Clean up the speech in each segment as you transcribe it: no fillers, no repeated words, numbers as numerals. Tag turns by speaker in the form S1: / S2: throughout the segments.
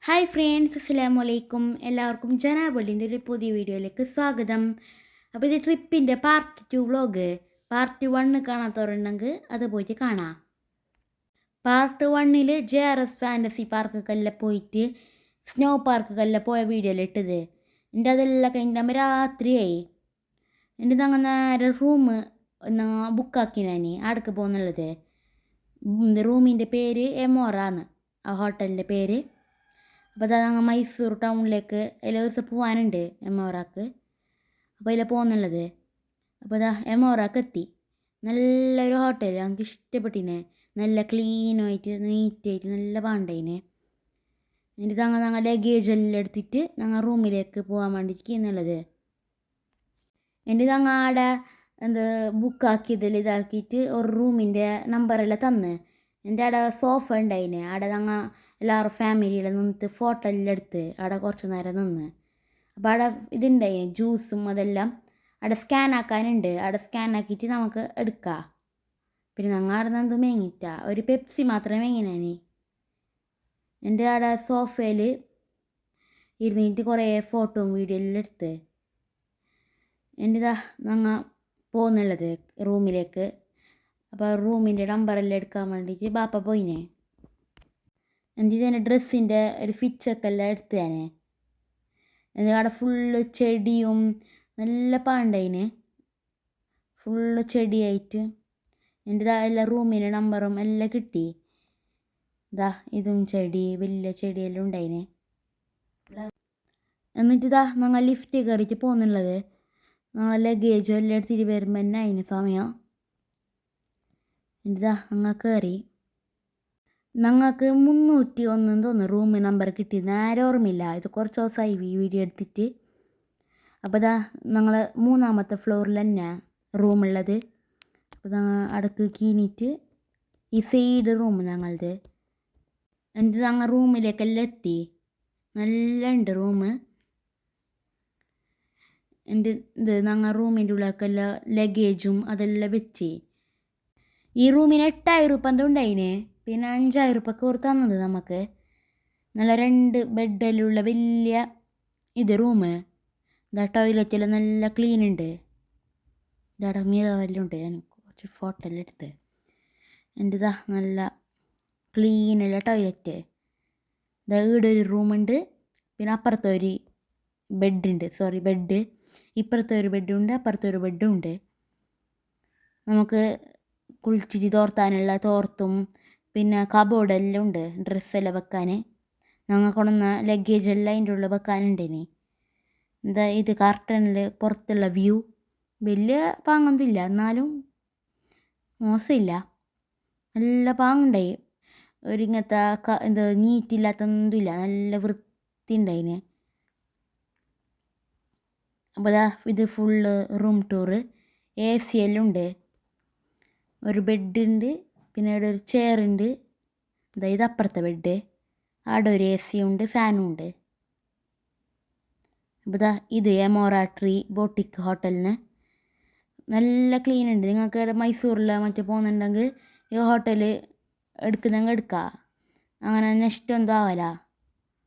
S1: Hi friends, അസ്സലാമു അലൈക്കും. എല്ലാവർക്കും ജനാബോളിൻ്റെ ഒരു പുതിയ വീഡിയോയിലേക്ക് സ്വാഗതം. അപ്പോൾ ഇത് ട്രിപ്പിൻ്റെ പാർട്ട് 2 വ്ളോഗ്. പാർട്ട് 1 കാണാത്തവരുണ്ടെങ്കിൽ അത് പോയിട്ട് കാണാം. പാർട്ട് 1 JRS ഫാൻറ്റസി പാർക്കൊക്കെല്ലാം പോയിട്ട് സ്നോ പാർക്കൊക്കെല്ലാം പോയ വീഡിയോയിൽ ഇട്ടത്. എൻ്റെ അതെല്ലാം കഴിഞ്ഞിട്ട് രാത്രിയായി. എൻ്റെ ഞങ്ങൾ നേരെ റൂം ബുക്കാക്കി ഞാൻ അവിടേക്ക് പോകുന്നുള്ളത്. റൂമിൻ്റെ പേര് എമോറാന്ന്, ആ ഹോട്ടലിൻ്റെ പേര്. അപ്പോൾ അതാ ഞങ്ങൾ മൈസൂർ ടൗണിലേക്ക് അതിൽ ഒരു ദിവസം പോകാനുണ്ട് എമോറാക്ക്. അപ്പോൾ അതിൽ പോകുന്നുള്ളത്. അപ്പോൾ അതാ എമോറാക്ക് എത്തി. നല്ലൊരു ഹോട്ടൽ, ഞങ്ങൾക്ക് ഇഷ്ടപ്പെട്ടിനെ. നല്ല ക്ലീനായിട്ട് നീറ്റായിട്ട് നല്ല പാണ്ടേനെ. എന്നിട്ട് ഞങ്ങൾ ലഗേജ് എല്ലാം എടുത്തിട്ട് ഞങ്ങൾ റൂമിലേക്ക് പോകാൻ വേണ്ടിയിട്ട് എന്നുള്ളത്. എന്നിട്ട് ഞങ്ങൾ ആടെ ബുക്കാക്കിയതിൽ ഇതാക്കിയിട്ട് ഒരു റൂമിൻ്റെ നമ്പറെല്ലാം തന്ന്. എൻ്റെ അവിടെ സോഫ ഉണ്ടായിനെ. അവിടെ ഞങ്ങൾ എല്ലാവരും ഫാമിലിയെല്ലാം നിന്നിട്ട് ഫോട്ടോ എല്ലാം എടുത്ത് അവിടെ കുറച്ച് നേരം നിന്ന്. അപ്പോൾ അവിടെ ഇതുണ്ടായി ജ്യൂസും അതെല്ലാം അവിടെ സ്കാൻ ആക്കാനുണ്ട്. അവിടെ സ്കാൻ ആക്കിയിട്ട് നമുക്ക് എടുക്കാം. പിന്നെ ഞങ്ങൾ അവിടെ നിന്ന് മേങ്ങിട്ടാ ഒരു പെപ്സി മാത്രമേ മേങ്ങിനാനി. എൻ്റെ അവിടെ സോഫയിൽ ഇരുന്നിട്ട് കുറേ ഫോട്ടോയും വീഡിയോ എല്ലാം എടുത്ത്. എൻ്റെ ഇതാ ഞങ്ങൾ പോകുന്നുള്ളത് റൂമിലേക്ക്. അപ്പോൾ റൂമിൻ്റെ നമ്പറെല്ലാം എടുക്കാൻ വേണ്ടിയിട്ട് ബാപ്പ പോയിനെ. എന്നിട്ട് തന്നെ ഡ്രസ്സിൻ്റെ ഒരു ഫിറ്റൊക്കെ എല്ലാം എടുത്ത് ഞാൻ. എന്നിട്ട് അവിടെ ഫുള്ള് ചെടിയും നല്ല പാണ്ടതിന്, ഫുള്ള് ചെടിയായിട്ട്. എൻ്റെ എല്ലാ റൂമിൻ്റെ നമ്പറും എല്ലാം കിട്ടി. ഇതാ ഇതും ചെടി, വലിയ ചെടിയെല്ലാം ഉണ്ടായിന്. എന്നിട്ട് ഇതാ ഞങ്ങൾ ലിഫ്റ്റ് കയറിയിട്ട് പോകുന്നുള്ളത്. ഞങ്ങൾ ലഗേജും എല്ലാം എടുത്തിട്ട് വരുമ്പോൾ തന്നെ അതിന് സമയം. എന്നിട്ടാ ഞങ്ങൾ കയറി. ഞങ്ങൾക്ക് 301 തോന്നുന്നു റൂം നമ്പർ കിട്ടി. നേരെ ഓർമ്മയില്ല, ഇത് കുറച്ച് ദിവസമായി വീഡിയോ എടുത്തിട്ട്. അപ്പോൾ ഇതാ ഞങ്ങൾ 3ാമത്തെ ഫ്ലോറിൽ തന്നെ റൂമുള്ളത്. അപ്പോൾ ഞങ്ങൾ അടുക്ക് കീനിട്ട് ഈ സൈഡ് റൂം ഞങ്ങളത്. എന്നിട്ട് ഞങ്ങൾ റൂമിലേക്കെല്ലാം എത്തി. നല്ല ഉണ്ട് റൂം. എൻ്റെ ഞങ്ങൾ റൂമിൻ്റെ ഉള്ളിലേക്കെല്ലാം ലഗേജും അതെല്ലാം വെച്ച്. ഈ റൂമിന് 8000 രൂപ എന്തോ ഉണ്ടായിന്. പിന്നെ 5000 രൂപക്ക് ഓർ തന്നത് നമുക്ക്. നല്ല 2 ബെഡെല്ലാം വലിയ ഇത് റൂം. ഇതാ ടോയ്ലറ്റെല്ലാം നല്ല ക്ലീൻ ഉണ്ട്. ഇതാടെ മിററെല്ലാം ഉണ്ട്. ഞാൻ കുറച്ച് ഫോട്ടോ എല്ലാം എടുത്ത്. എൻ്റെ ഇതാ നല്ല ക്ലീനുള്ള ടോയ്ലറ്റ്. ഇതാ ഇവിടെ ഒരു റൂമുണ്ട്. പിന്നെ അപ്പുറത്തൊരു ബെഡ്. ഇപ്പുറത്തെ ഒരു ബെഡുണ്ട്, അപ്പുറത്തെ ഒരു ബെഡും ഉണ്ട്. നമുക്ക് കുളിച്ചിട്ട് തോർത്താനുള്ള തോർത്തും പിന്നെ കബോർഡെല്ലാം ഉണ്ട്, ഡ്രസ്സെല്ലാം വെക്കാൻ. ഞങ്ങൾ കൊണ്ടുവന്ന ലഗേജെല്ലാം അതിൻ്റെ ഉള്ളിൽ വെക്കാനുണ്ടേനി. എന്താ ഇത് കർട്ടനിൽ പുറത്തുള്ള വ്യൂ വലിയ പാങ്ങൊന്നുമില്ല, എന്നാലും മോശമില്ല, നല്ല പാങ്ങുണ്ടായി. ഇങ്ങനത്തെ നീറ്റില്ലാത്തൊന്നുമില്ല, നല്ല വൃത്തി ഉണ്ടായിന്. അപ്പോൾ ഇത് ഫുള്ള് റൂം ടൂറ്. AC എല്ലാം ഉണ്ട്. ഒരു ബെഡുണ്ട്, പിന്നെ ഇവിടെ ഒരു ചെയറുണ്ട്. ഇത് അപ്പുറത്തെ ബെഡ്. അവിടെ ഒരു AC ഉണ്ട്, ഫാനും ഉണ്ട്. അപ്പോൾ ഇത് എമോറ ട്രീ ബോട്ടിക് ഹോട്ടലിന് നല്ല ക്ലീൻ ഉണ്ട്. നിങ്ങൾക്ക് മൈസൂരിൽ മറ്റേ പോകുന്നുണ്ടെങ്കിൽ ഈ ഹോട്ടൽ എടുക്കുന്നെങ്കിൽ എടുക്കാം. അങ്ങനെ നഷ്ടം എന്തോ ആവല.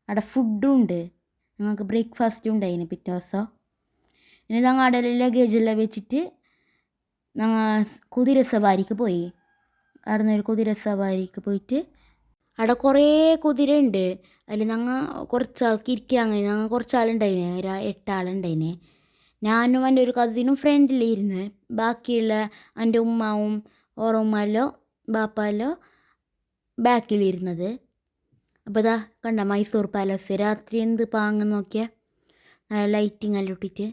S1: അവിടെ ഫുഡും ഉണ്ട്. ഞങ്ങൾക്ക് ബ്രേക്ക്ഫാസ്റ്റും ഉണ്ടായിന് പിറ്റേ ദിവസം. ഇനി ഞങ്ങൾ അവിടെ ലഗേജെല്ലാം വെച്ചിട്ട് ഞങ്ങൾ കുതിര സവാരിക്ക് പോയി. അവിടെ നിന്നൊരു കുതിര സവാരിക്ക് പോയിട്ട് അവിടെ കുറേ കുതിര ഉണ്ട്. അതിൽ ഞങ്ങൾ കുറച്ചാൾക്ക് ഇരിക്കാൻ കഴിഞ്ഞു. ഞങ്ങൾ കുറച്ചാളുണ്ടായിന്, ഒരു 8 ആളുണ്ടായിന്. ഞാനും എൻ്റെ ഒരു കസിനും ഫ്രണ്ടിലിരുന്ന്, ബാക്കിയുള്ള എൻ്റെ ഉമ്മാവും ഓറുമ്മല്ലോ ബാപ്പല്ലോ ബാക്കിലിരുന്നത്. അപ്പോൾ ഇതാ കണ്ട മൈസൂർ പാലസ് രാത്രി എന്ത് പാങ്ങ് നോക്കിയാൽ നല്ല ലൈറ്റിങ് എല്ലാം ഇട്ടിട്ട്.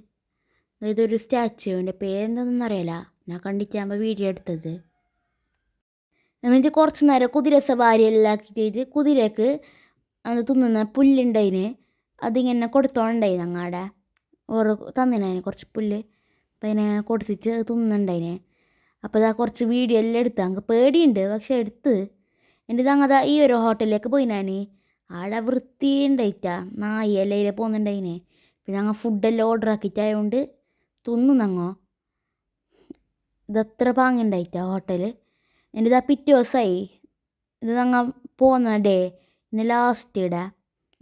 S1: ഇതൊരു സ്റ്റാച്ചുവിൻ്റെ പേരെന്താണെന്നൊന്നും അറിയില്ല, ഞാൻ കണ്ടിട്ടാകുമ്പോൾ വീഡിയോ എടുത്തത്. എന്നിട്ട് കുറച്ച് നേരം കുതിര സവാരി എല്ലാം ആക്കിയിട്ട് കുതിരക്ക് തിന്നുന്ന പുല്ലുണ്ടായിന്. അതിങ്ങനെ കൊടുത്തോണ്ടായി ഞങ്ങളുടെ ഓരോ തന്നിനായിന് കുറച്ച് പുല്ല്. അപ്പം അതിനെ കൊടുത്തിട്ട് തിന്നുന്നുണ്ടായിന്. അപ്പോൾ അതാ കുറച്ച് വീഡിയോ എല്ലാം എടുത്ത്. ഞങ്ങൾക്ക് പേടിയുണ്ട്, പക്ഷെ എടുത്ത്. എൻ്റെ തങ്ങതാ ഈ ഒരു ഹോട്ടലിലേക്ക് പോയി ഞാൻ. ആടെ വൃത്തി ഉണ്ടായിട്ടാ, നായി എല്ലാം പോകുന്നുണ്ടായിന്. പിന്നെ ഞങ്ങൾ ഫുഡെല്ലാം ഓർഡർ ആക്കിയിട്ടായതുകൊണ്ട് തിന്നുന്നങ്ങോ. ഇതത്ര പാങ്ങുണ്ടായിട്ടാ ഹോട്ടൽ. എൻ്റെ പിറ്റേ ദിവസമായി ഇത് ഞങ്ങൾ പോകുന്ന ഡേ, ഇന്ന് ലാസ്റ്റ് ഡേ.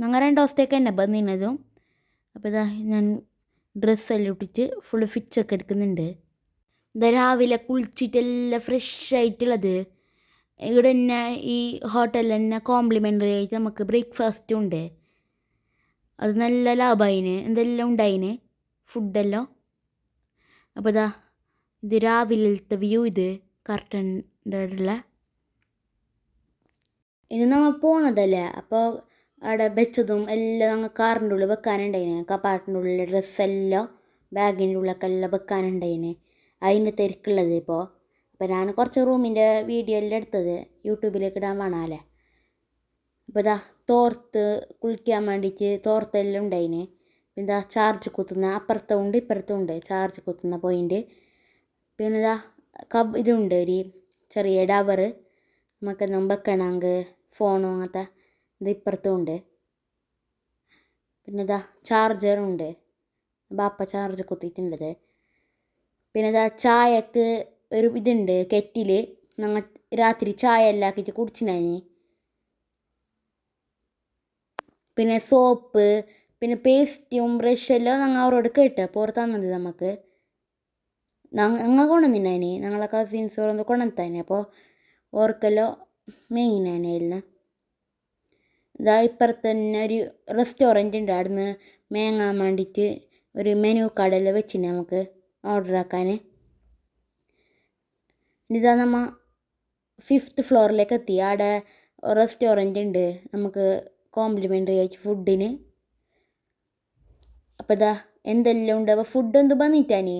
S1: ഞങ്ങൾ 2 ദിവസത്തേക്ക് തന്നെ വന്നിരുന്നതും. അപ്പോൾ ഇതാ ഞാൻ ഡ്രസ്സെല്ലാം ഇട്ടിട്ട് ഫുള്ള് ഫിച്ചൊക്കെ എടുക്കുന്നുണ്ട്. ഇതാ രാവിലെ കുളിച്ചിട്ടെല്ലാം ഫ്രഷ് ആയിട്ടുള്ളത്. ഇവിടെ തന്നെ ഈ ഹോട്ടലിൽ തന്നെ കോംപ്ലിമെൻ്ററി ആയിട്ട് നമുക്ക് ബ്രേക്ക്ഫാസ്റ്റും ഉണ്ട്. അത് നല്ല ലാഭമായിന്, എന്തെല്ലാം ഉണ്ടായിന് ഫുഡെല്ലാം. അപ്പോൾ ഇതാ ഇത് രാവിലത്തെ വ്യൂ, ഇത് കർട്ടൻ്റെ ഉള്ള ഇത് നമ്മൾ പോകുന്നതല്ലേ. അപ്പോൾ അവിടെ വെച്ചതും എല്ലാം ഞങ്ങൾ കാറിൻ്റെ ഉള്ളിൽ വെക്കാനുണ്ടായിന്. കപ്പാട്ടിൻ്റെ ഉള്ളിൽ ഡ്രസ്സെല്ലാം ബാഗിൻ്റെ ഉള്ളിലൊക്കെ എല്ലാം വെക്കാനുണ്ടായിന്. അതിൻ്റെ തിരക്കുള്ളത് ഇപ്പോൾ. അപ്പോൾ ഞാൻ കുറച്ച് റൂമിൻ്റെ വീഡിയോ എല്ലാം എടുത്തത് യൂട്യൂബിലേക്ക് ഇടാൻ വേണമല്ലേ. അപ്പോൾ ഇതാ തോർത്ത് കുളിക്കാൻ വേണ്ടിയിട്ട് തോർത്തെല്ലാം ഉണ്ടായിന്. പിന്നെ ചാർജ് കുത്തുന്ന അപ്പുറത്തും ഉണ്ട് ഇപ്പുറത്തും ഉണ്ട് ചാർജ് കുത്തുന്ന പോയിൻ്റ്. പിന്നെ ഇതാ ഇതുണ്ട് ഒരു ചെറിയ ഡവറ്, നമുക്കെന്നും വെക്കണമെങ്കിൽ ഫോണും അങ്ങനത്തെ ഇത് ഇപ്പുറത്തും ഉണ്ട്. പിന്നെ ഇതാ ചാർജറുണ്ട്, ബാപ്പ ചാർജ് കുത്തിയിട്ടുള്ളത്. പിന്നെ ഇതാ ചായക്ക് ഒരു ഇതുണ്ട് കെറ്റിൽ, ഞങ്ങൾ രാത്രി ചായ എല്ലാം ആക്കിയിട്ട് കുടിച്ചിനായി. പിന്നെ സോപ്പ്, പിന്നെ പേസ്റ്റും ബ്രഷെല്ലാം ഞങ്ങൾ അവരോട് കേട്ട് അപ്പോൾ അവർ തന്നത് നമുക്ക്. ഞങ്ങൾ കൊണ്ടുവന്നിനായിന്, ഞങ്ങളെ കസിൻസ് ഓരോന്ന് കൊണ്ടുവന്നിട്ടായിന്. അപ്പോൾ ഓർക്കെല്ലാം മേങ്ങിനായിരുന്നു. ഇതാ ഇപ്പുറത്ത് തന്നെ ഒരു റെസ്റ്റോറൻറ്റ് ഉണ്ട്, അവിടുന്ന് മേങ്ങാൻ വേണ്ടിയിട്ട് ഒരു മെനു കാർഡെല്ലാം വെച്ചിന് നമുക്ക് ഓർഡർ ആക്കാൻ. ഇതാ നമ്മൾ 5th ഫ്ലോറിലേക്ക് എത്തി. അവിടെ റെസ്റ്റോറൻറ്റ് ഉണ്ട് നമുക്ക് കോംപ്ലിമെൻ്ററി ആയിട്ട് ഫുഡിന്. അപ്പോൾ ഇതാ എന്തെല്ലാം ഉണ്ട്. അപ്പോൾ ഫുഡ് എന്ത് വന്നിട്ടാണ്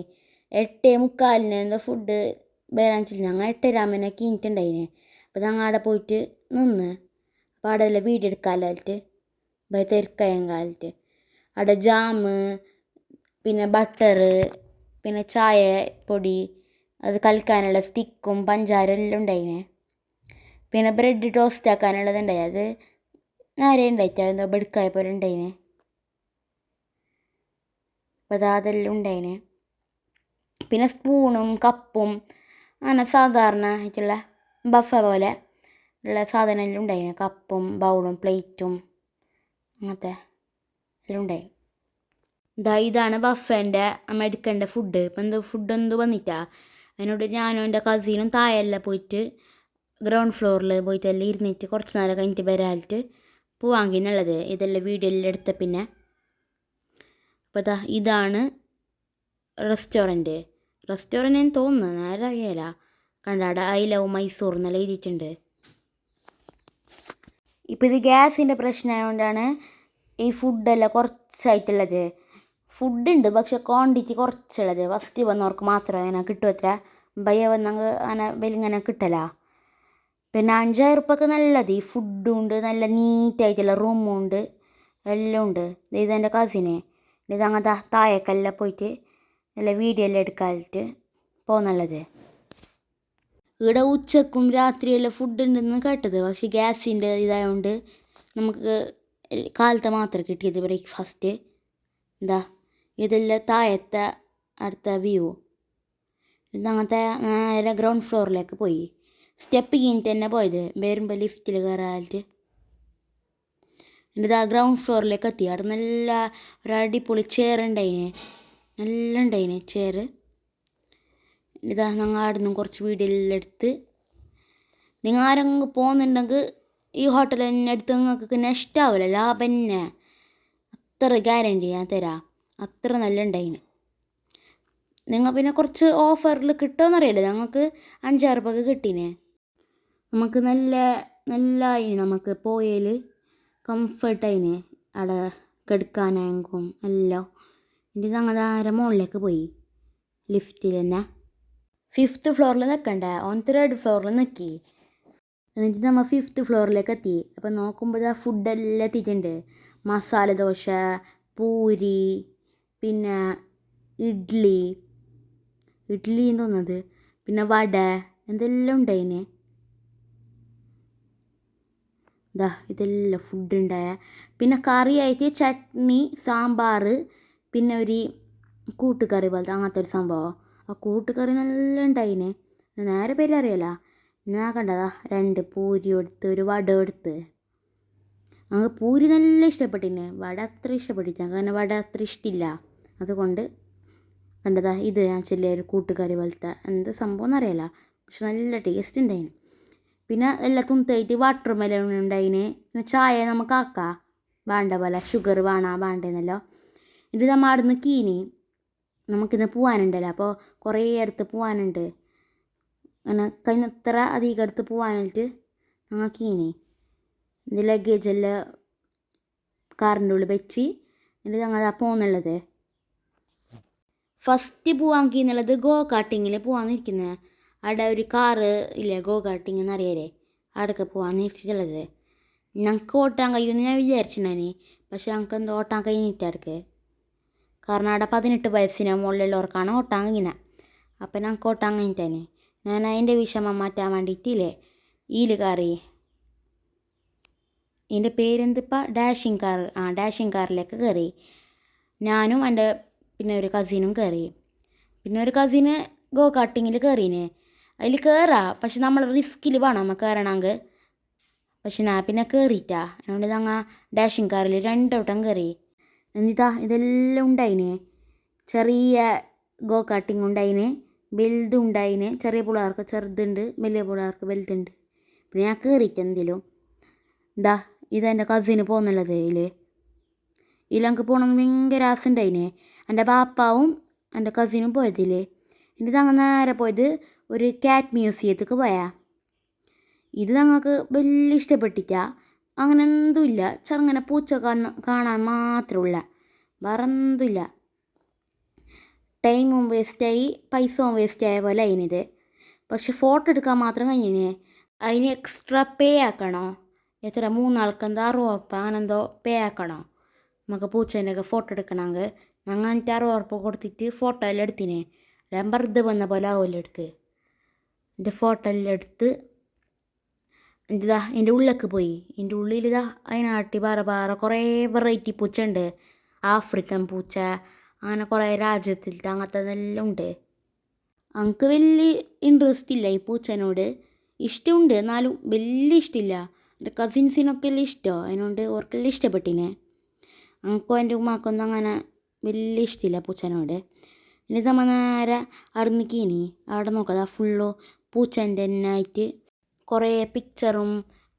S1: 8:45 എന്താ ഫുഡ് വരാൻ വെച്ചില്ല. ഞങ്ങൾ 8:30 കഴിഞ്ഞിട്ടുണ്ടായിന്. അപ്പോൾ ഞങ്ങൾ അവിടെ പോയിട്ട് നിന്ന്. അപ്പോൾ അവിടെ എല്ലാം വീഡിയോ എടുക്കാനായിട്ട് തിരക്കായും കാലത്ത് അവിടെ ജാമ്, പിന്നെ ബട്ടറ്, പിന്നെ ചായ പൊടി, അത് കലക്കാനുള്ള സ്റ്റിക്കും പഞ്ചാര എല്ലാം ഉണ്ടായിന്. പിന്നെ ബ്രെഡ് ടോസ്റ്റ് ആക്കാനുള്ളതുണ്ടായി, അത് നേരെ ഉണ്ടായിട്ട് എന്തോ ബെടുക്കായ പോലെ ഉണ്ടായിന്. അപ്പോൾ അതെല്ലാം ഉണ്ടായിന്. പിന്നെ സ്പൂണും കപ്പും അങ്ങനെ സാധാരണ ആയിട്ടുള്ള ബഫ പോലെ ഉള്ള സാധനം എല്ലാം ഉണ്ടായിന്. കപ്പും ബൗളും പ്ലേറ്റും അങ്ങനത്തെ എല്ലാം ഉണ്ടായി. ഇതാണ് ബഫേൻ്റെ നമ്മൾ എടുക്കേണ്ട ഫുഡ്. ഇപ്പം ഫുഡ് വന്നിട്ടാ അതിനോട് ഞാനും എൻ്റെ കസിനും താഴെല്ലാം പോയിട്ട് ഗ്രൗണ്ട് ഫ്ലോറിൽ പോയിട്ടെല്ലാം ഇരുന്നിട്ട് കുറച്ച് നേരം കഴിഞ്ഞിട്ട് വരാനിട്ട് പോവാങ്കിന്നുള്ളത്. ഇതെല്ലാം വീഡിയോ എല്ലാം എടുത്ത പിന്നെ. അപ്പോൾ ഇതാണ് റെസ്റ്റോറൻറ്റ് എന്ന് തോന്നുന്നു, നേരെ അറിയില്ല. കണ്ടാടെ ഐ ലവ് മൈസൂർ എന്നെല്ലാം എഴുതിയിട്ടുണ്ട്. ഇപ്പോൾ ഇത് ഗ്യാസിൻ്റെ പ്രശ്നമായതുകൊണ്ടാണ് ഈ ഫുഡെല്ലാം കുറച്ചായിട്ടുള്ളത്. ഫുഡുണ്ട് പക്ഷെ ക്വാണ്ടിറ്റി കുറച്ചുള്ളത്. ഫസ്റ്റ് വന്നവർക്ക് മാത്രമേ അങ്ങനെ കിട്ടുമത്ര. ബയ്യ വന്നെങ്കിൽ അങ്ങനെ വലിങ്ങനെ കിട്ടല. പിന്നെ 5,000 ഉറുപ്പ്യക്ക് നല്ലത് ഈ ഫുഡും ഉണ്ട്, നല്ല നീറ്റായിട്ടുള്ള റൂമും ഉണ്ട്, എല്ലാം ഉണ്ട്. ഇതെൻ്റെ കസിനെ ഇത് അങ്ങനത്തെ താഴേക്കെല്ലാം പോയിട്ട് നല്ല വീഡിയോ എല്ലാം എടുക്കാനായിട്ട് പോകുന്നുള്ളത്. ഇവിടെ ഉച്ചക്കും രാത്രിയെല്ലാം ഫുഡ് ഉണ്ടെന്ന് കേട്ടത്. പക്ഷേ ഗ്യാസിൻ്റെ ഇതായതുകൊണ്ട് നമുക്ക് കാലത്തെ മാത്രം കിട്ടിയത് ബ്രേക്ക്ഫാസ്റ്റ്. ഇതെല്ലാം താഴത്തെ അടുത്ത വ്യൂ. ഇതങ്ങനത്തെ നേരെ ഗ്രൗണ്ട് ഫ്ലോറിലേക്ക് പോയി. സ്റ്റെപ്പ് കഴിഞ്ഞിട്ട് തന്നെ പോയത്, വരുമ്പോൾ ലിഫ്റ്റിൽ കയറാനായിട്ട്. എന്നിട്ട് ഗ്രൗണ്ട് ഫ്ലോറിലേക്ക് എത്തി. അവിടെ നല്ല ഒരു അടിപൊളി ചെയർ ഉണ്ടായിന്, നല്ല ഉണ്ടായിന് ചെയർ. ഞങ്ങൾ അവിടെ നിന്നും കുറച്ച് വീഡിയോ എല്ലാം എടുത്ത്. നിങ്ങൾ ആരെങ്കിലും പോകുന്നുണ്ടെങ്കിൽ ഈ ഹോട്ടൽ തന്നെ എടുത്ത് നിങ്ങൾക്ക് നഷ്ടമാവില്ല, ലാഭം തന്നെ. അത്ര ഗ്യാരണ്ടി ഞാൻ തരാം, അത്ര നല്ല ഉണ്ടായിന്. നിങ്ങൾ പിന്നെ കുറച്ച് ഓഫറിൽ കിട്ടുമെന്നറിയില്ല, ഞങ്ങൾക്ക് 5,000 രൂപയ്ക്ക് കിട്ടീനെ. നമുക്ക് നല്ല ആയിന്, നമുക്ക് പോയാൽ കംഫർട്ടായിന് അവിടെ കിടക്കാനായെങ്കും എല്ലാം. ഇത് ഞങ്ങൾ നേരെ മുകളിലേക്ക് പോയി ലിഫ്റ്റിൽ തന്നെ. 5th ഫ്ലോറിൽ നിൽക്കണ്ടേ, ഓൻ 3rd ഫ്ലോറിൽ നിൽക്കി. എന്നിട്ട് നമ്മൾ 5th ഫ്ലോറിലേക്ക് എത്തി. അപ്പോൾ നോക്കുമ്പോൾ ഫുഡെല്ലാം എത്തിയിട്ടുണ്ട്. മസാല ദോശ, പൂരി, പിന്നെ ഇഡ്ഡലി തോന്നുന്നത്, പിന്നെ വട, എന്തെല്ലാം ഉണ്ടായിന്. ഇതെല്ലാം ഫുഡ് ഉണ്ടായ. പിന്നെ കറിയായിട്ട് ചട്നി, സാമ്പാർ, പിന്നെ ഒരു കൂട്ടുകറി പോലത്തെ അങ്ങനത്തെ ഒരു സംഭവം. ആ കൂട്ടുകറി നല്ല ഉണ്ടായിന്, നേരെ പേര് അറിയില്ല. ഞാൻ കണ്ടതാ 2 പൂരി എടുത്ത് ഒരു വട എടുത്ത്. ഞങ്ങൾക്ക് പൂരി നല്ല ഇഷ്ടപ്പെട്ടിന്, വട അത്ര ഇഷ്ടപ്പെട്ടില്ല, കാരണം വട അത്ര ഇഷ്ടമില്ല. അതുകൊണ്ട് കണ്ടതാ ഇത് ഞാൻ ചെല്ലിയ ഒരു കൂട്ടുകറി പോലത്തെ എന്ത് സംഭവം എന്നറിയില്ല, പക്ഷെ നല്ല ടേസ്റ്റ് ഉണ്ടായിന്. പിന്നെ എല്ലാം തുണ്ടായിട്ട് വാട്ടർ മെലൺ ഉണ്ടായിന്. പിന്നെ ചായ നമുക്ക് ആക്കാം വേണ്ട പോലെ, ഷുഗർ വേണ്ടെന്നല്ലോ. ഇത് നമ്മൾ അവിടെ നിന്ന് കീനി നമുക്കിന്ന് പോകാനുണ്ടല്ലോ, അപ്പോൾ കുറേ അടുത്ത് പോകാനുണ്ട്, അങ്ങനെ കഴിഞ്ഞത്ര അധികം അടുത്ത് പോകാനായിട്ട് ഞങ്ങൾ കീനി. ഇത് ലഗേജെല്ലാം കാറിൻ്റെ ഉള്ളിൽ വെച്ച് എന്നിട്ട് ഞങ്ങൾ പോകുന്നുള്ളത്. ഫസ്റ്റ് പോകാൻ കീന്നുള്ളത് ഗോ കാട്ടിങ്ങിൽ പോകാനിരിക്കുന്നത്. അവിടെ ഒരു കാറ് ഇല്ലേ, ഗോ കാട്ടിങ് എന്നറിയാലേ, അവിടെയൊക്കെ പോകാൻ ഇരിച്ചിട്ടുള്ളത്. ഞങ്ങൾക്ക് ഓട്ടാൻ കഴിയുമെന്ന് ഞാൻ വിചാരിച്ചിട്ടുണ്ടായിന്, പക്ഷെ ഞങ്ങൾക്ക് എന്തോ ഓട്ടാൻ കഴിഞ്ഞിട്ട് അടുക്ക്, കാരണം അവിടെ 18 വയസ്സിന് മുകളിലുള്ളവർക്കാണ് ഓട്ടാൻ കഴിയുന്നത്. അപ്പം ഞങ്ങൾക്ക് ഓട്ടാൻ കഴിഞ്ഞിട്ടാണ്. ഞാൻ അതിൻ്റെ വിഷമം മാറ്റാൻ വേണ്ടിയിട്ടില്ലേ ഈല് കയറി. ഇതിൻ്റെ പേരെന്തിപ്പോൾ, ഡാഷിങ് കാർ. ഡാഷിങ് കാറിലേക്ക് കയറി ഞാനും എൻ്റെ പിന്നെ ഒരു കസിനും കയറി. പിന്നെ ഒരു കസിന് ഗോ കാട്ടിങ്ങിൽ കയറീന്. അതിൽ കയറാം, പക്ഷെ നമ്മൾ റിസ്കിൽ വേണം നമ്മൾ കയറണമെങ്കിൽ. പക്ഷെ ഞാൻ പിന്നെ കയറിയിട്ടാ, അതുകൊണ്ട് ഞങ്ങൾ ഡാഷിങ് കാറിൽ 2 വട്ടം കയറി. എന്നിട്ടാ ഇതെല്ലാം ഉണ്ടായിന്. ചെറിയ ഗോ കാട്ടിങ് ഉണ്ടായിന്, വലുതും ഉണ്ടായിന്. ചെറിയ പിള്ളേർക്ക് ചെറുതുണ്ട്, വലിയ പിള്ളേർക്ക് വലുതുണ്ട്. പിന്നെ ഞാൻ കയറിയിട്ട് എന്തെങ്കിലും ഇതെൻ്റെ കസിന് പോകുന്നുള്ളത്. ഇതിലങ്ങൾക്ക് പോകണമെന്ന് ഭയങ്കര ആശ ഉണ്ടായിന്. എൻ്റെ ബാപ്പാവും എൻ്റെ കസിനും പോയതിൽ. എന്നിട്ട് ഞങ്ങൾ നേരെ പോയത് ഒരു ക്യാറ്റ് മ്യൂസിയത്തേക്ക് പോയാ. ഇത് ഞങ്ങൾക്ക് വലിയ ഇഷ്ടപ്പെട്ടില്ല. അങ്ങനെ എന്തുമില്ല, ചെറുങ്ങനെ പൂച്ച കാണാൻ മാത്രമുള്ള, വേറെ എന്തുമില്ല. ടൈമും വേസ്റ്റായി, പൈസയും വേസ്റ്റായ പോലെ അതിനിത്. പക്ഷെ ഫോട്ടോ എടുക്കാൻ മാത്രം കഴിഞ്ഞിന്. അതിന് എക്സ്ട്രാ പേ ആക്കണോ, എത്ര 3 ആൾക്ക് എന്തോ 60 ഉറുപ്പ്യ അങ്ങനെന്തോ പേ ആക്കണോ നമുക്ക് പൂച്ചേൻ്റെയൊക്കെ ഫോട്ടോ എടുക്കണമെങ്കിൽ. ഞങ്ങൾ 60 ഉറുപ്പ്യ കൊടുത്തിട്ട് ഫോട്ടോ എല്ലാം എടുത്തിന്. വെറുതെ വന്ന പോലെ ആവുമല്ലോ എടുക്ക്. എൻ്റെ ഫോട്ടോ എല്ലാം എടുത്ത് എൻ്റെ ഉള്ളിലേക്ക് പോയി. എൻ്റെ ഉള്ളിൽ അതിനാട്ടി വേറെ കുറേ വെറൈറ്റി പൂച്ച ഉണ്ട്. ആഫ്രിക്കൻ പൂച്ച, അങ്ങനെ കുറേ രാജ്യത്തിലത്തെ അങ്ങനത്തെ ഉണ്ട്. എനിക്ക് വലിയ ഇൻട്രസ്റ്റ് ഇല്ല ഈ പൂച്ചേനോട്. ഇഷ്ടമുണ്ട്, എന്നാലും വലിയ ഇഷ്ടമില്ല. എൻ്റെ കസിൻസിനൊക്കെ എല്ലാം ഇഷ്ടമാണ്, അതിനോണ്ട് അവർക്കെല്ലാം ഇഷ്ടപ്പെട്ടിനെ. എനിക്കും എൻ്റെ ഉമ്മാക്കൊന്നും അങ്ങനെ വലിയ ഇഷ്ടമില്ല പൂച്ചേനോട്. ഇനി നമ്മൾ നേരെ അവിടെ നിൽക്കീനി. അവിടെ നോക്കാം ഫുള്ള് പൂച്ചേൻ്റെ തന്നെ ആയിട്ട് കുറേ പിക്ചറും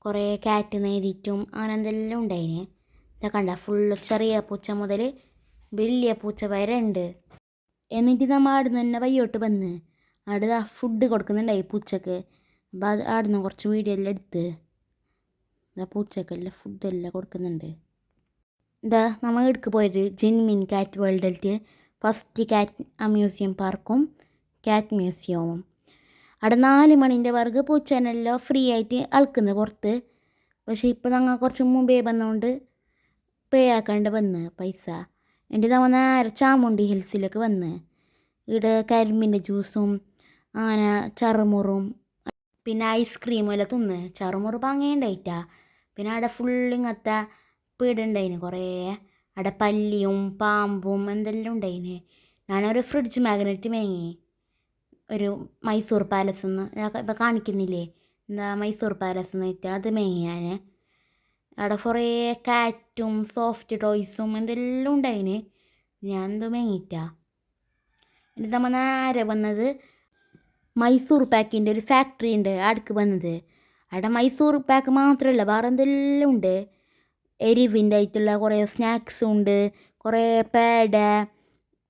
S1: കുറേ കാറ്റ് നേരിട്ടും അങ്ങനെ എന്തെല്ലാം ഉണ്ടായിന്. ഇതൊക്കെ കണ്ട ഫുള്ള് ചെറിയ പൂച്ച മുതൽ വലിയ പൂച്ച വരെ ഉണ്ട്. എന്നിട്ട് നമ്മൾ അവിടെ നിന്ന് തന്നെ വയ്യോട്ട് വന്ന് അവിടെ ഫുഡ് കൊടുക്കുന്നുണ്ടായി പൂച്ചക്ക്. അപ്പം അവിടെ നിന്ന് കുറച്ച് വീഡിയോ എല്ലാം എടുത്ത് പൂച്ചക്കെല്ലാം ഫുഡെല്ലാം കൊടുക്കുന്നുണ്ട്. നമ്മൾ എടുക്ക് പോയത് ജിൻമിൻ കാറ്റ് വേൾഡിലേക്ക്. ഫസ്റ്റ് കാറ്റ് മ്യൂസിയം പാർക്കും കാറ്റ് മ്യൂസിയവും. അവിടെ 4 മണിൻ്റെ വർക്ക് പൂച്ചേനെല്ലാം ഫ്രീ ആയിട്ട് അളക്കുന്നു പുറത്ത്. പക്ഷേ ഇപ്പോൾ ഞങ്ങൾ കുറച്ച് മുമ്പേ വന്നുകൊണ്ട് പേ ആക്കാണ്ട് വന്ന് പൈസ. എന്നിട്ട് നമ്മൾ നേരെ ചാമുണ്ടി ഹിൽസിലേക്ക് വന്ന്. ഇവിടെ കരിമ്പിൻ്റെ ജ്യൂസും അങ്ങനെ ചറുമുറും പിന്നെ ഐസ്ക്രീമും എല്ലാം തിന്ന്. ചറുമുറ് വാങ്ങേണ്ടായിട്ടാ. പിന്നെ അവിടെ ഇങ്ങനത്തെ പീടുണ്ടായിന് കുറേ. അവിടെ പല്ലിയും പാമ്പും എന്തെല്ലാം ഉണ്ടായിന്. ഞാനൊരു ഫ്രിഡ്ജ് മാഗ്നറ്റ് വാങ്ങി, ഒരു മൈസൂർ പാലസ് എന്ന് ഇപ്പം കാണിക്കുന്നില്ലേ, മൈസൂർ പാലസ് എന്ന് വെച്ചാൽ അത് വാങ്ങി ഞാൻ. അവിടെ കുറേ കാറ്റും സോഫ്റ്റ് ടോയ്സും എന്തെല്ലാം ഉണ്ടായിന്. ഞാൻ എന്തോ വാങ്ങിയിട്ടാ. എന്നിട്ട് നമ്മൾ നേരെ വന്നത് മൈസൂർ പാക്കിൻ്റെ ഒരു ഫാക്ടറി ഉണ്ട് അടുക്ക് വന്നത്. അവിടെ മൈസൂർ പാക്ക് മാത്രമല്ല വേറെ എന്തെല്ലാം ഉണ്ട്. എരിവിൻ്റെ ആയിട്ടുള്ള കുറേ സ്നാക്സും ഉണ്ട്, കുറേ പേട,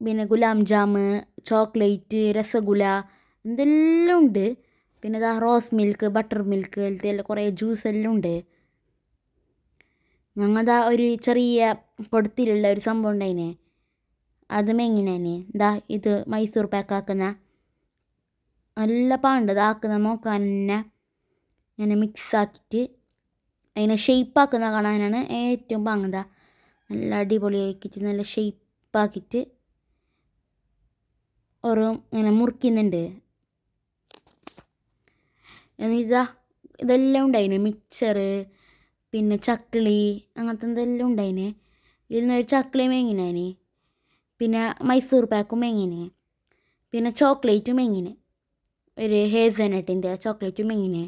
S1: പിന്നെ ഗുലാം ജാമ്, ചോക്ലേറ്റ്, രസഗുള എന്തെല്ലാം ഉണ്ട്. പിന്നെ റോസ് മിൽക്ക്, ബട്ടർ മിൽക്ക് ഇതെല്ലാം കുറേ ജ്യൂസ് എല്ലാം ഉണ്ട്. ഞങ്ങൾ ഒരു ചെറിയ കൊടുത്തിലുള്ള ഒരു സംഭവം ഉണ്ടായിനെ, അത് മെങ്ങിനെ. ഇത് മൈസൂർ പാക്കാക്കുന്ന നല്ല പാണ്ട് ഇതാക്കുന്ന നോക്കാൻ തന്നെ. ഇങ്ങനെ മിക്സാക്കിയിട്ട് അതിനെ ഷെയ്പ്പാക്കുന്ന കാണാനാണ് ഏറ്റവും പാങ്ങത. നല്ല അടിപൊളിയാക്കിയിട്ട് നല്ല ഷെയ്പ്പാക്കിയിട്ട് ഓരോ ഇങ്ങനെ മുറിക്കുന്നുണ്ട്. എന്നിട്ട് ഇതെല്ലാം ഉണ്ടായിന്, മിക്സറ് പിന്നെ ചക്കളി അങ്ങനത്തെ എന്തെല്ലാം ഉണ്ടായിന്. ഇതിനൊരു ചക്കളി മേങ്ങിനേന്, പിന്നെ മൈസൂർ പാക്കും മേങ്ങിന്, പിന്നെ ചോക്ലേറ്റും മേങ്ങിന്. ഒരു ഹേസനട്ടിൻ്റെ ചോക്ലേറ്റും മേങ്ങിന്.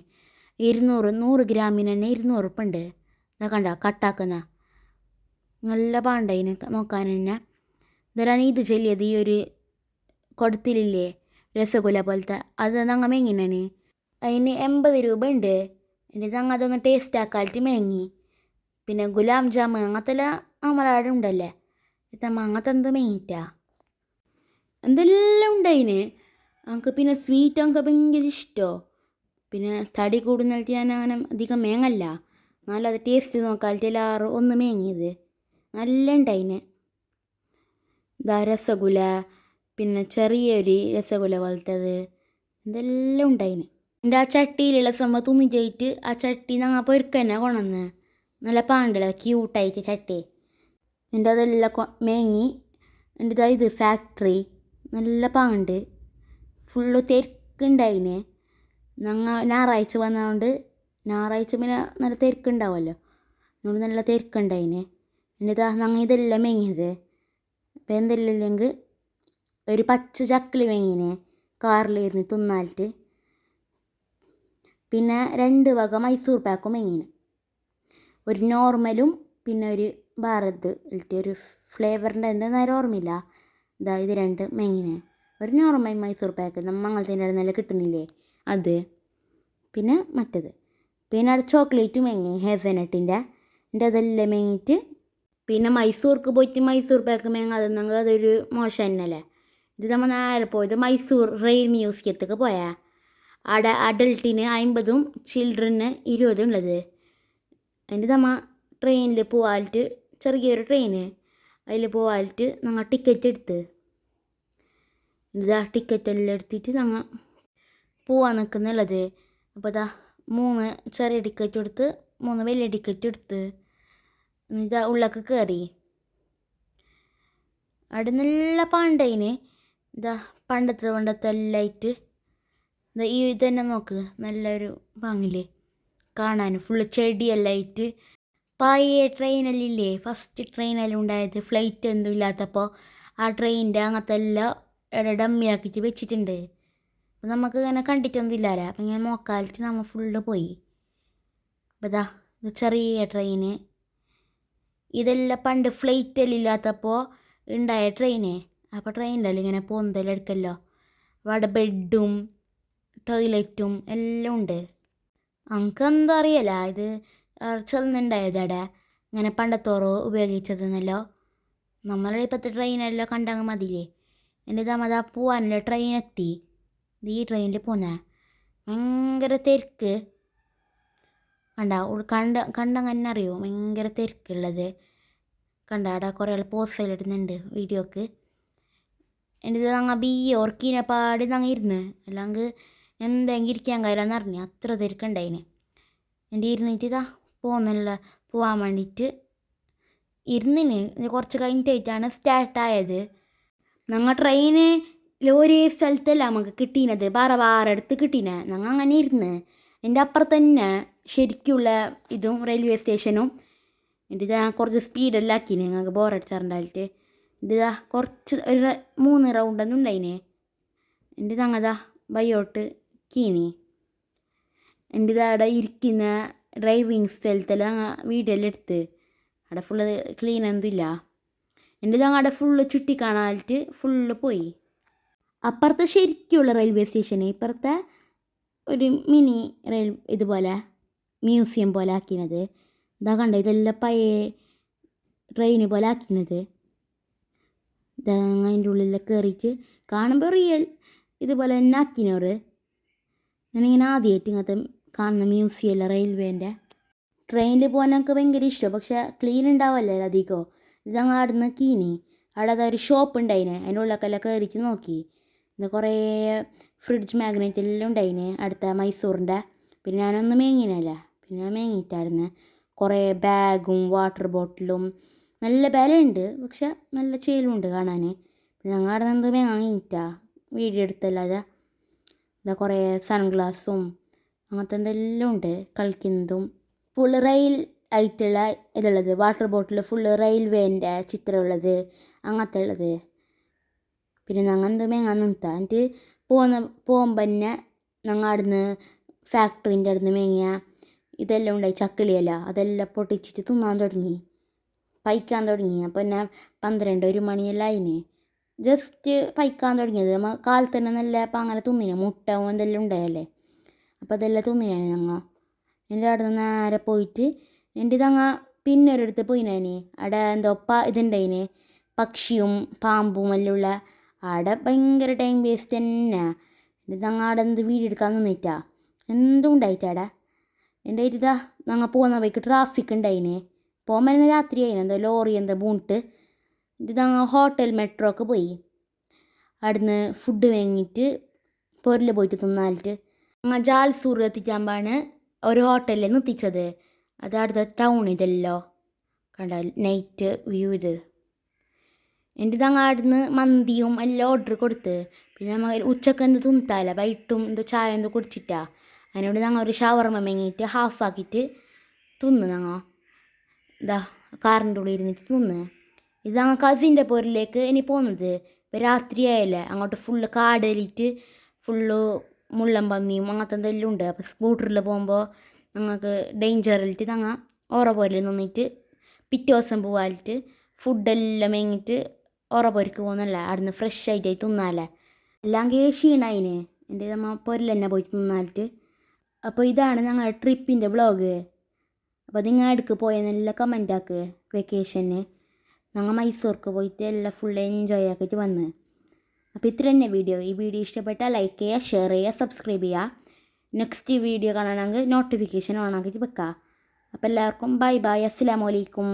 S1: 100 ഗ്രാമിന് തന്നെ 200 ഉറുപ്പ്യ ഉണ്ട്. കണ്ട കട്ടാക്കുന്ന നല്ല പാണ്ടതിന് നോക്കാൻ തന്നെ. ഇതെല്ലാം ഇത് ചെല്ലിയത് ഈ ഒരു കൊടുത്തിലില്ലേ രസഗുല പോലത്തെ, അത് ഞങ്ങൾ മേങ്ങിനാണ്. അതിന് 80 രൂപ ഉണ്ട്. എൻ്റെ ഞങ്ങൾ അതൊന്ന് ടേസ്റ്റ് ആക്കാനായിട്ട് മേങ്ങി. പിന്നെ ഗുലാം ജാമ് അങ്ങനത്തെല്ലാം നമ്മളവിടെ ഉണ്ടല്ലേ, അങ്ങനത്തെ എന്ത് മേങ്ങിയിട്ടാ എന്തെല്ലാം ഉണ്ടായിന് നമുക്ക്. പിന്നെ സ്വീറ്റ് നമുക്ക് ഭയങ്കര ഇഷ്ടമോ. പിന്നെ തടി കൂടുന്നിട്ട് ഞാൻ അങ്ങനെ അധികം മേങ്ങല്ല, എന്നാലും അത് ടേസ്റ്റ് നോക്കാനായിട്ട് എല്ലാവരും ഒന്ന് മേങ്ങിയത് നല്ല ഉണ്ടായിന്. ഇതാ രസഗുല, പിന്നെ ചെറിയൊരു രസഗുല പോലത്തത്, ഇതെല്ലാം ഉണ്ടായിന്. എൻ്റെ ആ ചട്ടിയിലുള്ള സംഭവം തുമ്മിച്ചായിട്ട് ആ ചട്ടി ഞങ്ങൾ പൊരുക്കന്നെ കൊണ്ടുവന്ന് നല്ല പാണ്ടല്ല ക്യൂട്ടായിട്ട് ചട്ടി. എൻ്റെ അതെല്ലാം മേങ്ങി. എൻ്റെ ഇത് ഫാക്ടറി നല്ല പാണ്ട് ഫുള്ള് തിരക്കുണ്ടായിന്. ഞങ്ങൾ ഞായറാഴ്ച വന്നതുകൊണ്ട്, ഞായറാഴ്ച പിന്നെ നല്ല തിരക്കുണ്ടാവുമല്ലോ, നമ്മൾ നല്ല തിരക്കുണ്ടായിന്. എന്നിട്ട് ഞങ്ങൾ ഇതെല്ലാം മേങ്ങിയത്. അപ്പം എന്തെല്ലാം ഇല്ലെങ്കിൽ ഒരു പച്ച ചക്കിളി മേങ്ങിനെ കാറിലിരുന്ന് തിന്നാലിട്ട്. പിന്നെ 2 വക മൈസൂർ പാക്കും മേങ്ങിന്, ഒരു നോർമലും പിന്നെ ഒരു ഭാരത് ഒരു ഫ്ലേവറിൻ്റെ എന്താ നേരം ഓർമ്മയില്ല. ഇതാ ഇത് 2 മേങ്ങിന്. ഒരു നോർമൽ മൈസൂർ പാക്ക് നമ്മൾ അങ്ങനത്തെ നല്ല കിട്ടുന്നില്ലേ അത്, പിന്നെ മറ്റത്. പിന്നെ അവിടെ ചോക്ലേറ്റ് മേങ്ങി ഹേസനട്ടിൻ്റെ. എൻ്റെ അതെല്ലാം മേങ്ങിയിട്ട് പിന്നെ മൈസൂർക്ക് പോയിട്ട് മൈസൂർ പാക്ക് മേങ്ങാതെന്നെങ്കിൽ അതൊരു മോശം തന്നെയല്ലേ. ഇത് നമ്മൾ നേരെ പോയത് മൈസൂർ റെയിൽ മ്യൂസിയത്തേക്ക് പോയാ. അവിടെ അഡൾട്ടിന് 50ഉം ചിൽഡ്രന് 20 ഉള്ളത്. അതിൻ്റെ നമ്മൾ ട്രെയിനിൽ പോവാനായിട്ട്, ചെറിയൊരു ട്രെയിന് അതിൽ പോവാനായിട്ട് ഞങ്ങൾ ടിക്കറ്റ് എടുത്ത്. ഇതാ ടിക്കറ്റെല്ലാം എടുത്തിട്ട് ഞങ്ങൾ പോവാൻ നിൽക്കുന്നുള്ളത്. അപ്പോൾ ഇതാ 3 ചെറിയ ടിക്കറ്റ് എടുത്ത് 3 വലിയ ടിക്കറ്റ് എടുത്ത് ഇതാ ഉള്ളൊക്കെ കയറി. അവിടെ നല്ല പാണ്ടയിന്. ഇതാ പണ്ടത്തെ എല്ലായിട്ട് ഇതാ ഈ ഇതന്നെ നോക്ക്, നല്ലൊരു ഭംഗില്ലേ കാണാൻ. ഫുള്ള് ചെടിയെല്ലാം ആയിട്ട്. പഴയ ട്രെയിനെല്ലാം ഫസ്റ്റ് ട്രെയിനെല്ലാം ഉണ്ടായത് ഫ്ലൈറ്റ് ഒന്നും ഇല്ലാത്തപ്പോൾ ആ ട്രെയിനിൻ്റെ അങ്ങനത്തെ എല്ലാം ഇവിടെ ഡമ്മിയാക്കിയിട്ട് വെച്ചിട്ടുണ്ട്. അപ്പോൾ നമുക്ക് ഇങ്ങനെ കണ്ടിട്ടൊന്നും ഇല്ലാലോ. അപ്പം ഇങ്ങനെ നോക്കാലിട്ട് നമ്മൾ ഫുള്ള് പോയി. അപ്പോൾ ഇതാ ഇത് ചെറിയ ട്രെയിന്. ഇതെല്ലാം പണ്ട് ഫ്ലൈറ്റെല്ലാം ഇല്ലാത്തപ്പോൾ ഉണ്ടായ ട്രെയിന്. അപ്പോൾ ട്രെയിനിലെല്ലാം ഇങ്ങനെ പോകുന്നതെല്ലാം എടുക്കല്ലോ. അവിടെ ബെഡും ടോയ്ലറ്റും എല്ലാം ഉണ്ട്. നമുക്ക് എന്താ അറിയല, ഇത് ചെന്നുണ്ടായത് അവിടെ ഇങ്ങനെ പണ്ടത്തോറോ ഉപയോഗിച്ചതെന്നല്ലോ. നമ്മളുടെ ഇപ്പോഴത്തെ ട്രെയിനെല്ലാം കണ്ടങ്ങ് മതിയില്ലേ. എൻ്റെ നമ്മതാ പോവാനല്ലേ ട്രെയിൻ എത്തി. ഈ ട്രെയിനിൽ പോന്നെ ഭയങ്കര തിരക്ക് കണ്ടങ്ങനെ അറിയോ, ഭയങ്കര തിരക്കുള്ളത് അവിടെ കുറേ ആൾ പോസ്റ്റെല്ലാം ഇടുന്നുണ്ട് വീഡിയോക്ക്. എൻ്റെ ഞങ്ങൾ ഓർക്കിനെ പാടി ഞങ്ങൾ ഇരുന്ന്, അല്ലെങ്കിൽ എന്തെങ്കിലും ഇരിക്കാൻ കാര്യമെന്ന് അറിഞ്ഞു, അത്ര തിരക്കുണ്ടായിന്. എൻ്റെ ഇരുന്നിട്ട് ഇതാ പോവാൻ വേണ്ടിയിട്ട് ഇരുന്നിന്. കുറച്ച് കഴിഞ്ഞിട്ടായിട്ടാണ് സ്റ്റാർട്ടായത്. ഞങ്ങൾ ട്രെയിന് ഒരേ സ്ഥലത്തല്ല നമുക്ക് കിട്ടീനത്, വേറെ അടുത്ത് കിട്ടീനെ. ഞങ്ങൾ അങ്ങനെ ഇരുന്ന്. എൻ്റെ അപ്പുറത്ത് തന്നെ ശരിക്കുള്ള ഇതും റെയിൽവേ സ്റ്റേഷനും. എൻ്റെ ഇതാ കുറച്ച് സ്പീഡെല്ലാം ആക്കിന് ഞങ്ങൾക്ക് ബോറടിച്ചാറുണ്ടായിട്ട്. എൻ്റെ ഇതാ കുറച്ച് ഒരു 3 റൗണ്ടൊന്നും ഉണ്ടായിനെ. എൻ്റെ ഞങ്ങതാ ബയോട്ട് കീനി. എൻ്റെ ഇതാ അവിടെ ഇരിക്കുന്ന ഡ്രൈവിങ് സ്ഥലത്തെല്ലാം വീഡിയോ എല്ലാം എടുത്ത്. അവിടെ ഫുള്ള് ക്ലീനൊന്നും ഇല്ല. എൻ്റെ ഇതാ അവിടെ ഫുള്ള് ചുറ്റി കാണാനായിട്ട് ഫുള്ള് പോയി. അപ്പുറത്തെ ശരിക്കുള്ള റെയിൽവേ സ്റ്റേഷന്, ഇപ്പുറത്തെ ഒരു മിനി ഇതുപോലെ മ്യൂസിയം പോലെ ആക്കിയത്. ഇതാ കണ്ട ഇതെല്ലാം പഴയ ട്രെയിന് പോലെ ആക്കിയത്. ഇതാ അതിൻ്റെ ഉള്ളിൽ കയറിയിട്ട് കാണുമ്പോൾ റിയൽ ഇതുപോലെ തന്നെ ആക്കിനോറ്. ഞാനിങ്ങനെ ആദ്യമായിട്ട് ഇങ്ങനത്തെ കാണുന്ന മ്യൂസിയമല്ല റെയിൽവേൻ്റെ. ട്രെയിനിൽ പോകാൻ എനിക്ക് ഭയങ്കര ഇഷ്ടമാണ്, പക്ഷേ ക്ലീൻ ഉണ്ടാവല്ലേ അധികമോ. ഇത് ഞങ്ങൾ അവിടെ നിന്ന് കീനി. അവിടെ അതൊരു ഷോപ്പ് ഉണ്ടായിനെ, അതിൻ്റെ ഉള്ളിലൊക്കെല്ലാം കയറിയിട്ട് നോക്കി. ഇത് കുറേ ഫ്രിഡ്ജ് മാഗ്നറ്റ് എല്ലാം ഉണ്ടായിന് അടുത്ത മൈസൂറിൻ്റെ. പിന്നെ ഞാനൊന്നും മേങ്ങിനല്ല, പിന്നെ ഞാൻ മേങ്ങിയിട്ടായിരുന്നു കുറേ ബാഗും വാട്ടർ ബോട്ടിലും. നല്ല വിലയുണ്ട്, പക്ഷെ നല്ല ചേലുണ്ട് കാണാൻ. പിന്നെ ഞങ്ങൾ അവിടെ നിന്ന് മേങ്ങിയിട്ടാ വീഡിയോ എടുത്തല്ലാതെ. ഇതാ കുറേ സൺഗ്ലാസും അങ്ങനത്തെ എന്തെല്ലാം ഉണ്ട് കളിക്കുന്നതും. ഫുള്ള് റെയിൽ ആയിട്ടുള്ള ഇതുള്ളത്, വാട്ടർ ബോട്ടിൽ ഫുള്ള് റെയിൽവേൻ്റെ ചിത്രമുള്ളത് അങ്ങനത്തെ ഉള്ളത്. പിന്നെ ഞങ്ങൾ എന്ത് മേങ്ങാൻ നിന്നിട്ടാ. എന്നിട്ട് പോകുമ്പോൾ തന്നെ ഞങ്ങൾ അവിടുന്ന് ഫാക്ടറീൻ്റെ അവിടുന്ന് മേങ്ങിയ ഇതെല്ലാം ഉണ്ടായി ചക്കിളിയല്ല അതെല്ലാം പൊട്ടിച്ചിട്ട് തിന്നാൻ തുടങ്ങി പൈക്കാൻ തുടങ്ങി. അപ്പോൾ എന്നെ 12-1 മണിയെല്ലാം അതിന് ജസ്റ്റ് പൈക്കാൻ തുടങ്ങിയത്. നമ്മൾ കാലത്ത് തന്നെ നല്ല അപ്പം അങ്ങനെ തിന്നിന് മുട്ട എന്തെല്ലാം ഉണ്ടായല്ലേ. അപ്പോൾ അതെല്ലാം തിന്നിനാണ് ഞങ്ങൾ. എൻ്റെ അവിടെ നിന്ന് നേരെ പോയിട്ട് എൻ്റെ തങ്ങ പിന്നെ ഒരിടത്ത് പോയിനാനി. അവിടെ എന്തോ ഇതുണ്ടായിന് പക്ഷിയും പാമ്പും എല്ലാം ഉള്ള. അവിടെ ഭയങ്കര ടൈം വേസ്റ്റ് തന്നെ. എൻ്റെ തങ്ങ അവിടെ എന്ത് വീഡിയോ എടുക്കാൻ നിന്നിട്ടാ എന്തും ഉണ്ടായിട്ടാടെ. എൻ്റെ ഇതാ ഞങ്ങൾ പോകുന്ന വഴിക്ക് ട്രാഫിക് ഉണ്ടായിന്. പോകുമ്പോൾ തന്നെ രാത്രി ആയിന്. എന്തോ ലോറി എന്തോ വീണിട്ട് ഇത് ഞങ്ങൾ ഹോട്ടൽ മെട്രോക്ക് പോയി. അവിടുന്ന് ഫുഡ് വാങ്ങിയിട്ട് പൊരിൽ പോയിട്ട് തിന്നാലിട്ട് ഞങ്ങൾ ജാൽസൂർ എത്തിച്ചാകുമ്പോഴാണ് ഒരു ഹോട്ടലിൽ നിർത്തിച്ചത്. അത് അടുത്ത ടൗൺ ഇതല്ലോ കണ്ടാൽ നൈറ്റ് വ്യൂ ഇത്. എൻ്റെ ഞങ്ങൾ അവിടുന്ന് മന്തിയും എല്ലാം ഓർഡർ കൊടുത്ത്. പിന്നെ നമ്മൾ ഉച്ചക്ക് എന്ത് തിന്നിട്ടാല വൈകിട്ടും എന്തോ ചായ എന്തോ കുടിച്ചിട്ടാ. അതിനോട് ഞങ്ങൾ ഒരു ഷവർമ വാങ്ങിയിട്ട് ഹാഫാക്കിയിട്ട് തിന്ന്. ഞങ്ങൾ ഇതാ കാറിൻ്റെ ഉള്ളിൽ ഇരുന്നിട്ട് തിന്ന്. ഇത് ഞങ്ങൾ കസിൻ്റെ പോരിലേക്ക് ഇനി പോകുന്നത്. ഇപ്പോൾ രാത്രിയായല്ലേ അങ്ങോട്ട് ഫുള്ള് കാടലിട്ട് ഫുള്ള് മുള്ളൻ പന്നിയും അങ്ങനത്തെ എന്തെല്ലാം ഉണ്ട്. അപ്പോൾ സ്കൂട്ടറിൽ പോകുമ്പോൾ ഞങ്ങൾക്ക് ഡേഞ്ചറിലിട്ട് ഞങ്ങൾ ഓറ പോരിൽ നിന്നിട്ട് പിറ്റേ ദിവസം പോകാനിട്ട് ഫുഡെല്ലാം വാങ്ങിയിട്ട് ഓറ പോരിക്ക് പോകുന്നല്ല. അവിടുന്ന് ഫ്രഷ് ആയിട്ട് തിന്നാലേ എല്ലാം ക്ഷീണായിന്. എൻ്റെ നമ്മൾ പൊരിൽ തന്നെ പോയിട്ട് തിന്നാലിട്ട്. അപ്പോൾ ഇതാണ് ഞങ്ങളുടെ ട്രിപ്പിൻ്റെ വ്ളോഗ്. അപ്പോൾ നിങ്ങൾ അടുക്ക് പോയെന്നെല്ലാം കമൻ്റ് ആക്ക്. വെക്കേഷന് ഞങ്ങൾ മൈസൂർക്ക് പോയിട്ട് എല്ലാം ഫുൾ എൻജോയ് ആക്കിയിട്ട് വന്ന്. അപ്പോൾ ഇത്ര തന്നെ വീഡിയോ. ഈ വീഡിയോ ഇഷ്ടപ്പെട്ടാൽ ലൈക്ക് ചെയ്യുക, ഷെയർ ചെയ്യുക, സബ്സ്ക്രൈബ് ചെയ്യുക. നെക്സ്റ്റ് വീഡിയോ കാണണമെങ്കിൽ നോട്ടിഫിക്കേഷൻ ഓൺ ആക്കിയിട്ട് വെക്കുക. അപ്പോൾ എല്ലാവർക്കും ബൈ ബൈ. അസ്സലാമു അലൈക്കും.